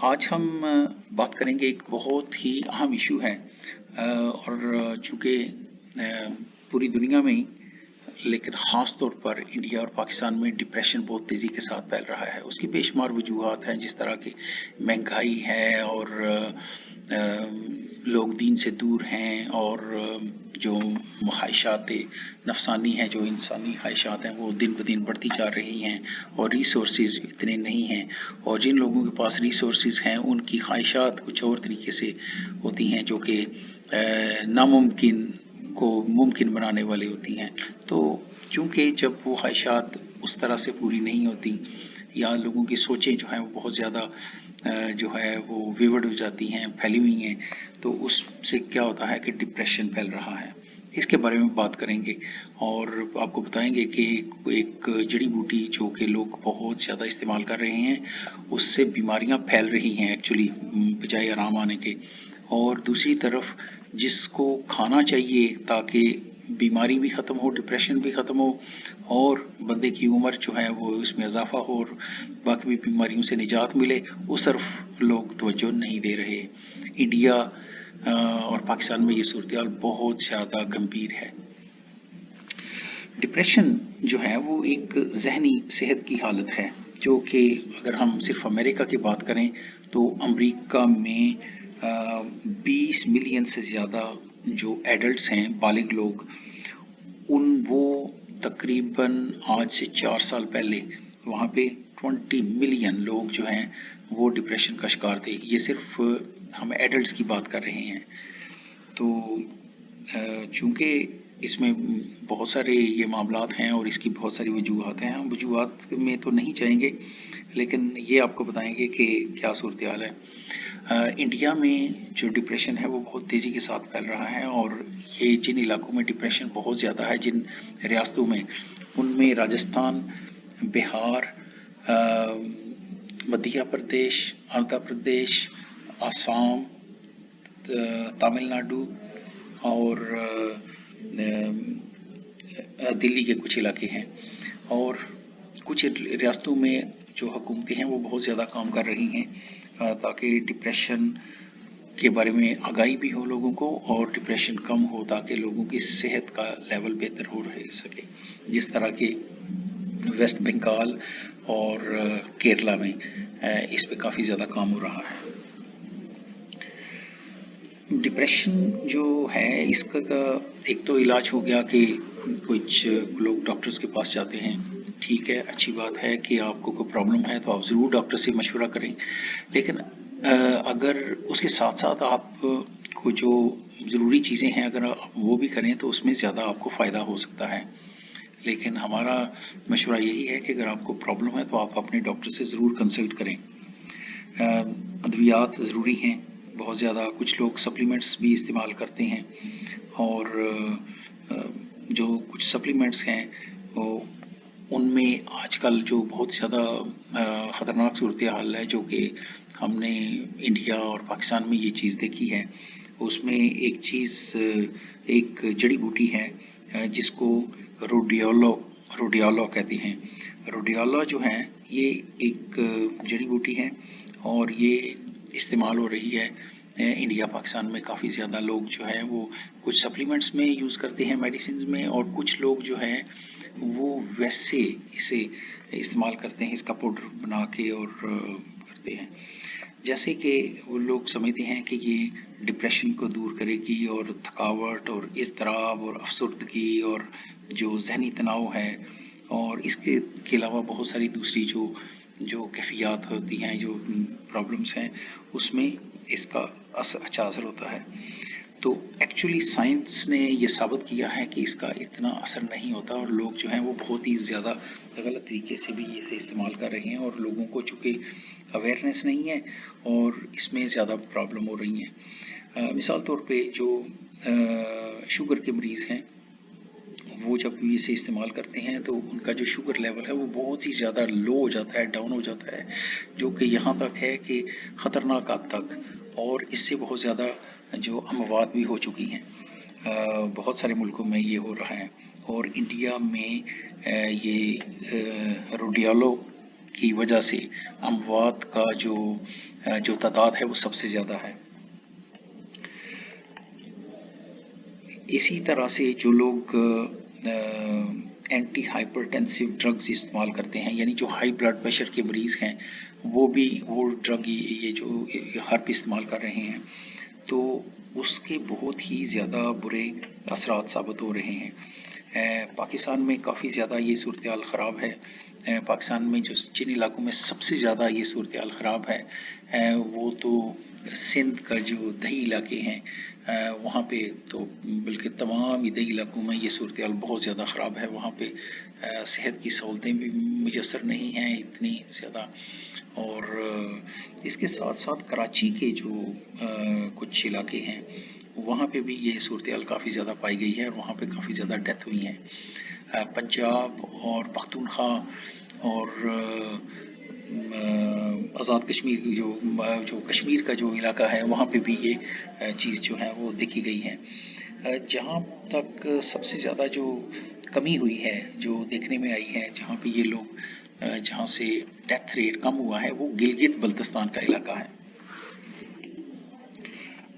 आज हम बात करेंगे एक बहुत ही अहम इशू है और चूँकि पूरी दुनिया में ही लेकिन ख़ास तौर पर इंडिया और पाकिस्तान में डिप्रेशन बहुत तेज़ी के साथ फैल रहा है। उसकी बेशुमार वजूहात हैं, जिस तरह की महंगाई है और लोग दीन से दूर हैं और जो ख्वाहिशात नफसानी हैं, जो इंसानी ख्वाहिशात हैं, वो दिन ब दिन बढ़ती जा रही हैं और रिसोर्सेज इतने नहीं हैं। और जिन लोगों के पास रिसोर्सेज हैं, उनकी ख्वाहिशात कुछ और तरीके से होती हैं, जो कि नामुमकिन को मुमकिन बनाने वाली होती हैं। तो चूँकि जब वो ख्वाहिशात उस तरह से पूरी नहीं होती या लोगों की सोचें जो हैं वो बहुत ज़्यादा जो है वो वेवर्ड हो जाती हैं, फैली हुई हैं, तो उससे क्या होता है कि डिप्रेशन फैल रहा है। इसके बारे में बात करेंगे और आपको बताएंगे कि एक जड़ी बूटी जो कि लोग बहुत ज़्यादा इस्तेमाल कर रहे हैं, उससे बीमारियां फैल रही हैं एक्चुअली, बजाय आराम आने के। और दूसरी तरफ जिसको खाना चाहिए ताकि बीमारी भी ख़त्म हो, डिप्रेशन भी ख़त्म हो और बंदे की उम्र जो है वो इसमें इजाफा हो और बाकी भी बीमारियों से निजात मिले, उस तरफ लोग तवज्जो नहीं दे रहे। इंडिया और पाकिस्तान में ये सूरत बहुत ज़्यादा गंभीर है। डिप्रेशन जो है वो एक जहनी सेहत की हालत है, जो कि अगर हम सिर्फ अमेरिका की बात करें तो अमेरिका में 20 मिलियन से ज़्यादा जो एडल्ट्स हैं, बालिग लोग, वो तकरीबन आज से 4 साल पहले वहाँ पे 20 मिलियन लोग जो हैं वो डिप्रेशन का शिकार थे। ये सिर्फ हम एडल्ट्स की बात कर रहे हैं। तो चूँकि इसमें बहुत सारे ये मामलात हैं और इसकी बहुत सारी वजूहात हैं, हम वजूहात में तो नहीं जाएंगे, लेकिन ये आपको बताएंगे कि क्या सूरत हाल है। इंडिया में जो डिप्रेशन है वो बहुत तेज़ी के साथ फैल रहा है और ये जिन इलाकों में डिप्रेशन बहुत ज़्यादा है, जिन रियासतों में, उनमें राजस्थान, बिहार, मध्य प्रदेश, आंध्र प्रदेश, आसाम, तमिलनाडु और दिल्ली के कुछ इलाके हैं। और कुछ रियासतों में जो हुकूमतें हैं वो बहुत ज़्यादा काम कर रही हैं ताकि डिप्रेशन के बारे में आगाही भी हो लोगों को और डिप्रेशन कम हो, ताकि लोगों की सेहत का लेवल बेहतर हो रह सके। जिस तरह के वेस्ट बंगाल और केरला में इस पे काफ़ी ज़्यादा काम हो रहा है। डिप्रेशन जो है इसका एक तो इलाज हो गया कि कुछ लोग डॉक्टर्स के पास जाते हैं। ठीक है, अच्छी बात है कि आपको कोई प्रॉब्लम है तो आप ज़रूर डॉक्टर से मशवरा करें, लेकिन अगर उसके साथ साथ आप को जो ज़रूरी चीज़ें हैं अगर आप वो भी करें तो उसमें ज़्यादा आपको फ़ायदा हो सकता है। लेकिन हमारा मशवरा यही है कि अगर आपको प्रॉब्लम है तो आप अपने डॉक्टर से ज़रूर कंसल्ट करें। अद्वियात ज़रूरी हैं बहुत ज़्यादा, कुछ लोग सप्लीमेंट्स भी इस्तेमाल करते हैं और जो कुछ सप्लीमेंट्स हैं वो उनमें आजकल जो बहुत ज़्यादा ख़तरनाक सूरत हाल है, जो कि हमने इंडिया और पाकिस्तान में ये चीज़ देखी है। उसमें एक चीज़, एक जड़ी बूटी है जिसको रोडियोलो कहते हैं। रोडियोलो जो है ये एक जड़ी बूटी है और ये इस्तेमाल हो रही है इंडिया पाकिस्तान में। काफ़ी ज़्यादा लोग जो हैं वो कुछ सप्लीमेंट्स में यूज़ करते हैं, मेडिसिन में, और कुछ लोग जो हैं वो वैसे इसे इस्तेमाल करते हैं, इसका पाउडर बना के और करते हैं। जैसे कि वो लोग समझते हैं कि ये डिप्रेशन को दूर करेगी और थकावट और इज़्तिराब और अफसरदगी और जो जहनी तनाव है और इसके अलावा बहुत सारी दूसरी जो कैफियत होती हैं, जो प्रॉब्लम्स हैं, उसमें इसका अच्छा असर होता है। तो एक्चुअली साइंस ने ये साबित किया है कि इसका इतना असर नहीं होता और लोग जो हैं वो बहुत ही ज़्यादा गलत तरीके से भी इसे इस्तेमाल कर रहे हैं और लोगों को चूँकि अवेयरनेस नहीं है और इसमें ज़्यादा प्रॉब्लम हो रही हैं। मिसाल तौर पे जो शुगर के मरीज़ हैं वो जब भी इसे इस्तेमाल करते हैं तो उनका जो शुगर लेवल है वो बहुत ही ज़्यादा लो हो जाता है, डाउन हो जाता है, जो कि यहाँ तक है कि ख़तरनाक हद तक, और इससे बहुत ज़्यादा जो अमवात भी हो चुकी हैं। बहुत सारे मुल्कों में ये हो रहा है और इंडिया में ये रोडियोलो की वजह से अमवात का जो तादाद है वो सबसे ज़्यादा है। इसी तरह से जो लोग एंटी हाइपरटेंसिव ड्रग्स इस्तेमाल करते हैं, यानी जो हाई ब्लड प्रेशर के मरीज़ हैं वो ड्रग ये जो हर्ब इस्तेमाल कर रहे हैं, तो उसके बहुत ही ज़्यादा बुरे असरात साबित हो रहे हैं। पाकिस्तान में काफ़ी ज़्यादा ये सूरत हाल ख़राब है। पाकिस्तान में जिन इलाकों में सबसे ज़्यादा ये सूरत हाल ख़राब है वो तो सिंध का जो दही इलाके हैं, वहाँ पे तो बल्कि तमाम ही दही इलाकों में ये सूरत हाल बहुत ज़्यादा ख़राब है। वहाँ पे सेहत की सहूलतें भी मुयसर नहीं हैं इतनी ज़्यादा, और इसके साथ साथ कराची के जो कुछ इलाके हैं वहाँ पे भी ये सूरत हाल काफ़ी ज़्यादा पाई गई है और वहाँ पे काफ़ी ज़्यादा डेथ हुई हैं। पंजाब और पख्तूनख्वा और आज़ाद कश्मीर की जो कश्मीर का जो इलाका है वहाँ पे भी ये चीज़ जो है वो देखी गई है। जहाँ तक सबसे ज़्यादा जो कमी हुई है, जो देखने में आई है, जहाँ पे ये लोग जहाँ से डेथ रेट कम हुआ है वो गिलगित बल्तिस्तान का इलाका है।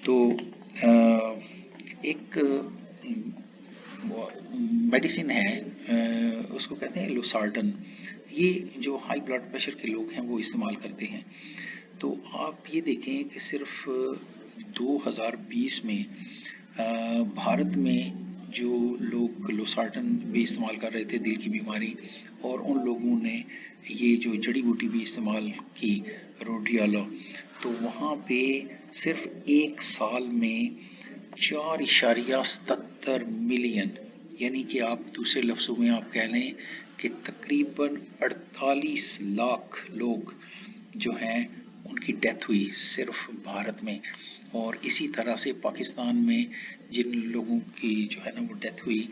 तो एक मेडिसिन है, उसको कहते हैं लोसार्टन। ये जो हाई ब्लड प्रेशर के लोग हैं वो इस्तेमाल करते हैं। तो आप ये देखें कि सिर्फ 2020 में भारत में जो लोग लोसार्टन भी इस्तेमाल कर रहे थे दिल की बीमारी, और उन लोगों ने ये जो जड़ी बूटी भी इस्तेमाल की रोडियालो, तो वहाँ पे सिर्फ एक साल में 4.77 मिलियन, यानी कि आप दूसरे लफ्ज़ों में आप कह लें कि तकरीबन 48 लाख लोग जो हैं उनकी डेथ हुई सिर्फ भारत में। और इसी तरह से पाकिस्तान में जिन लोगों की जो है ना वो डेथ हुई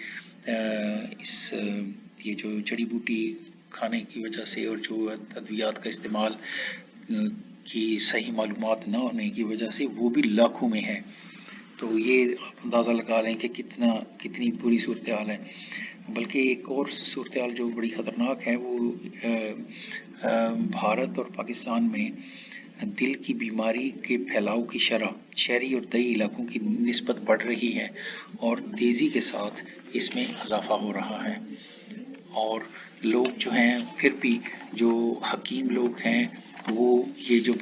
ये जो जड़ी बूटी खाने की वजह से और जो अद्वियात का इस्तेमाल की सही मालूमात न होने की वजह से, वो भी लाखों में है। तो ये आप अंदाज़ा लगा लें कि कितनी बुरी सूरत हाल है। बल्कि एक और सूरत हाल जो बड़ी ख़तरनाक है वो भारत और पाकिस्तान में दिल की बीमारी के फैलाव की शरह शहरी और दही इलाकों की निस्बत बढ़ रही है और तेज़ी के साथ इसमें इजाफा हो रहा है। और लोग जो हैं फिर भी जो हकीम लोग हैं वो ये जो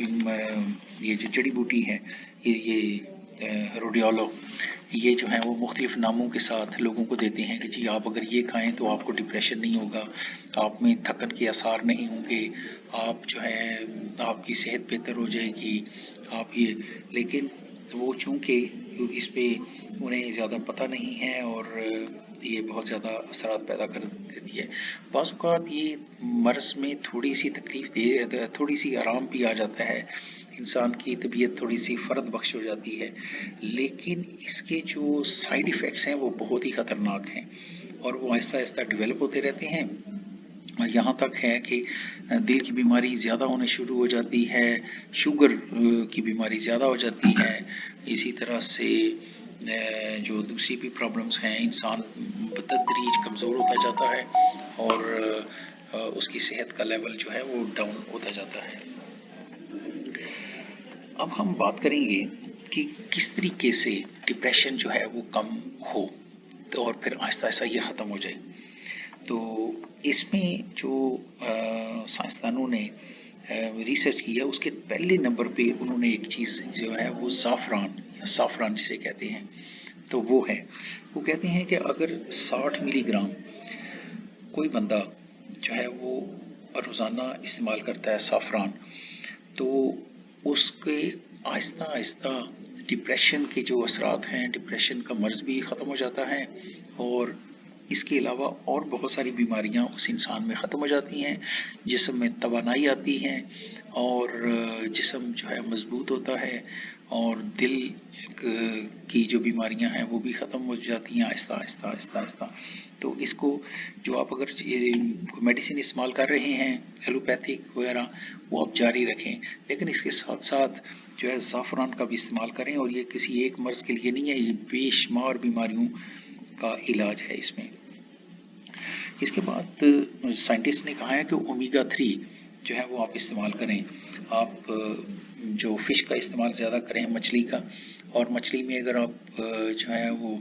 जड़ी बूटी है ये रोडियालो, ये जो है वो मुख्तलिफ नामों के साथ लोगों को देते हैं कि जी आप अगर ये खाएं तो आपको डिप्रेशन नहीं होगा, आप में थकन के आसार नहीं होंगे, आप जो है आपकी सेहत बेहतर हो जाएगी, आप ये। लेकिन वो चूँकि इस पे उन्हें ज़्यादा पता नहीं है और ये बहुत ज़्यादा असरात पैदा कर देती है। बाज़ औक़ात ये मर्ज़ में थोड़ी सी तकलीफ़ दे, थोड़ी सी आराम भी आ जाता है, इंसान की तबीयत थोड़ी सी फ़र्द बख्श हो जाती है, लेकिन इसके जो साइड इफ़ेक्ट्स हैं वो बहुत ही ख़तरनाक हैं और वो आहिस्ता आहिस्ता डेवलप होते रहते हैं। और यहाँ तक है कि दिल की बीमारी ज़्यादा होने शुरू हो जाती है, शुगर की बीमारी ज़्यादा हो जाती है, इसी तरह से जो दूसरी भी प्रॉब्लम्स हैं, इंसान बतदरीज कमज़ोर होता जाता है और उसकी सेहत का लेवल जो है वो डाउन होता जाता है। अब हम बात करेंगे कि किस तरीके से डिप्रेशन जो है वो कम हो तो और फिर आहिस्ता आहिस्ता ये ख़त्म हो जाए। तो इसमें जो साइंसदानों ने रिसर्च किया उसके पहले नंबर पे उन्होंने एक चीज़ जो है वो साफ़रान जिसे कहते हैं, तो वो है, वो कहते हैं कि अगर 60 मिलीग्राम कोई बंदा जो है वो रोज़ाना इस्तेमाल करता है साफ़रान, तो उसके आहिस्ता आहिस्ता डिप्रेशन के जो असरात हैं, डिप्रेशन का मर्ज़ भी ख़त्म हो जाता है और इसके अलावा और बहुत सारी बीमारियां उस इंसान में ख़त्म हो जाती हैं, जिस्म में तवानाई आती है और जिस्म जो है मज़बूत होता है और दिल की जो बीमारियां हैं वो भी ख़त्म हो जाती हैं आहिस्ता आहिस्ता आहिस्ता आहिस्ता। तो इसको जो आप अगर मेडिसिन इस्तेमाल कर रहे हैं एलोपैथिक वगैरह वो आप जारी रखें, लेकिन इसके साथ साथ जो है ज़ाफ़रान का भी इस्तेमाल करें और ये किसी एक मर्ज़ के लिए नहीं है, ये बेशुमार बीमारियों का इलाज है इसमें। इसके बाद साइंटिस्ट ने कहा है कि ओमेगा 3 جو ہے وہ آپ استعمال کریں. آپ جو فش کا استعمال زیادہ کریں مچھلی کا، اور مچھلی میں اگر آپ جو ہے وہ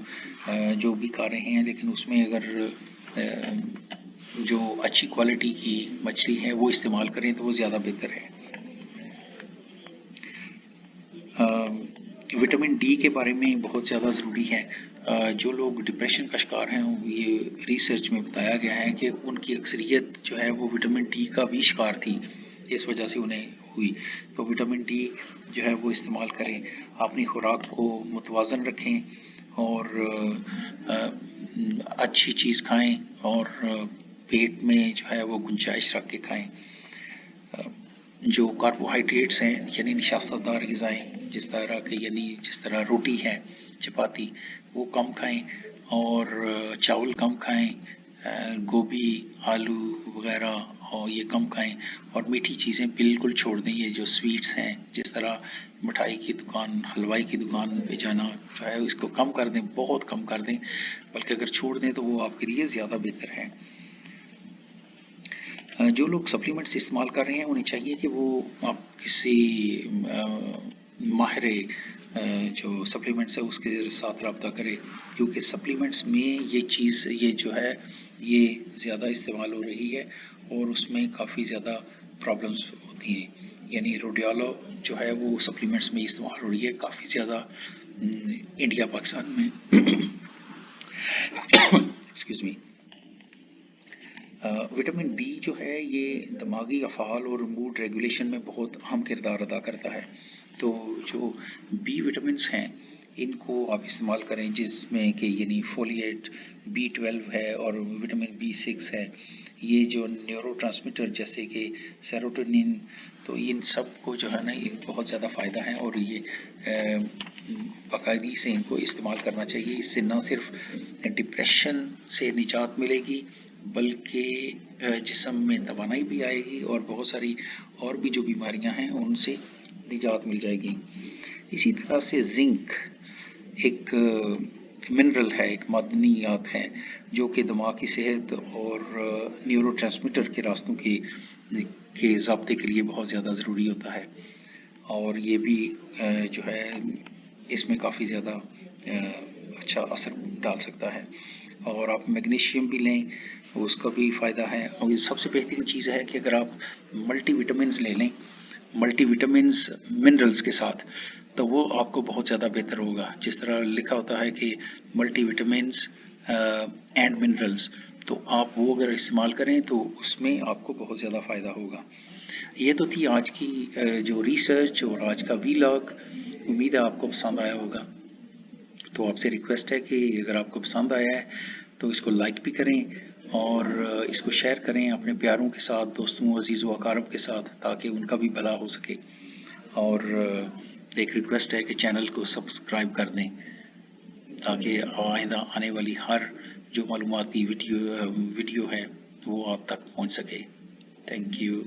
جو بھی کھا رہے ہیں لیکن اس میں اگر جو اچھی کوالٹی کی مچھلی ہے وہ استعمال کریں تو وہ زیادہ بہتر ہے. وٹامن ڈی کے بارے میں بہت زیادہ ضروری ہے. جو لوگ ڈپریشن کا شکار ہیں یہ ریسرچ میں بتایا گیا ہے کہ ان کی اکثریت جو ہے وہ وٹامن ڈی کا بھی شکار تھی، اس وجہ سے انہیں ہوئی. تو وٹامن ڈی جو ہے وہ استعمال کریں، اپنی خوراک کو متوازن رکھیں اور اچھی چیز کھائیں اور پیٹ میں جو ہے وہ گنجائش رکھ کے کھائیں. جو کاربوہائیڈریٹس ہیں یعنی نشاستہ دار غذائیں جس طرح روٹی ہے، چپاتی، وہ کم کھائیں اور چاول کم کھائیں، گوبھی، آلو وغیرہ اور یہ کم کھائیں، اور میٹھی چیزیں بالکل چھوڑ دیں. یہ جو سویٹس ہیں جس طرح مٹھائی کی دکان، حلوائی کی دکان پہ جانا جو ہے اس کو کم کر دیں، بہت کم کر دیں، بلکہ اگر چھوڑ دیں تو وہ آپ کے لیے زیادہ بہتر ہے. جو لوگ سپلیمنٹس استعمال کر رہے ہیں انہیں چاہیے کہ وہ آپ کسی ماہر جو سپلیمنٹس ہے اس کے ساتھ رابطہ کرے، کیونکہ سپلیمنٹس میں یہ جو ہے یہ زیادہ استعمال ہو رہی ہے اور اس میں کافی زیادہ پرابلمس ہوتی ہیں. یعنی روڈیالو جو ہے وہ سپلیمنٹس میں استعمال ہو رہی ہے کافی زیادہ انڈیا پاکستان میں. Excuse me. وٹامن بی جو ہے یہ دماغی افعال اور موڈ ریگولیشن میں بہت اہم کردار ادا کرتا ہے. تو جو بی وٹامنس ہیں ان کو آپ استعمال کریں، جس میں کہ یعنی فولیٹ، B12 ہے اور وٹامن B6 ہے. یہ جو نیورو ٹرانسمیٹر جیسے کہ سیروٹونین، تو ان سب کو جو ہے نا ان بہت زیادہ فائدہ ہے اور یہ باقاعدگی سے ان کو استعمال کرنا چاہیے. اس سے نہ صرف ڈپریشن سے نجات ملے گی بلکہ جسم میں توانائی بھی آئے گی اور بہت ساری اور بھی جو بیماریاں ہیں ان سے نجات مل جائے گی. اسی طرح سے زنک ایک منرل ہے، ایک معدنیات ہے جو کہ دماغ کی صحت اور نیورو ٹرانسمیٹر کے راستوں کے ضابطے کے لیے بہت زیادہ ضروری ہوتا ہے، اور یہ بھی جو ہے اس میں کافی زیادہ اچھا اثر ڈال سکتا ہے. اور آپ میگنیشیم بھی لیں، اس کا بھی فائدہ ہے. اور سب سے بہترین چیز ہے کہ اگر آپ ملٹی وٹامنز لے لیں، ملٹی وٹامنز منرلز کے ساتھ، تو وہ آپ کو بہت زیادہ بہتر ہوگا. جس طرح لکھا ہوتا ہے کہ ملٹی وٹامنز اینڈ منرلز، تو آپ وہ اگر استعمال کریں تو اس میں آپ کو بہت زیادہ فائدہ ہوگا. یہ تو تھی آج کی جو ریسرچ اور آج کا ویلاگ. امید ہے آپ کو پسند آیا ہوگا. تو آپ سے ریکویسٹ ہے کہ اگر آپ کو پسند آیا ہے تو اس کو لائک بھی کریں اور اس کو شیئر کریں اپنے پیاروں کے ساتھ، دوستوں، عزیز و اقارب کے ساتھ، تاکہ ان کا بھی بھلا ہو سکے. اور ایک ریکویسٹ ہے کہ چینل کو سبسکرائب کر دیں تاکہ آئندہ آنے والی ہر جو معلوماتی ویڈیو ہے وہ آپ تک پہنچ سکے. Thank you.